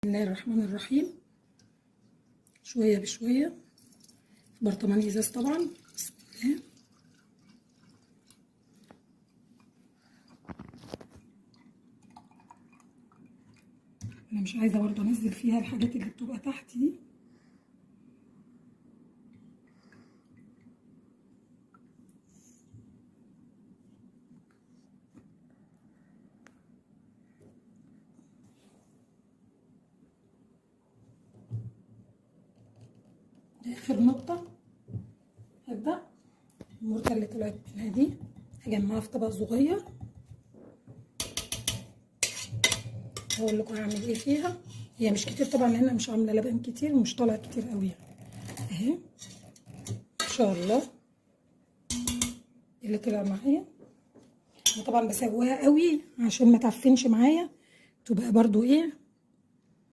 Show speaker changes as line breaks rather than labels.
بسم الله الرحمن الرحيم. شوية بشوية في برطمان ازاز طبعا. بسم الله. انا مش عايزة برضه انزل فيها الحاجات اللي بتبقى تحت دي. اخر نقطة هبدأ المركة اللي طلعت منها دي هجمعها في طبق صغير. هقول لكم هعمل ايه فيها. هي مش كتير طبعا لان انا مش عامله لبن كتير ومش طالع كتير قوي يعني. اهي ان شاء الله اللي طلع معايا. انا طبعا بسويها قوي عشان ما تعفنش معايا، تبقى برضو ايه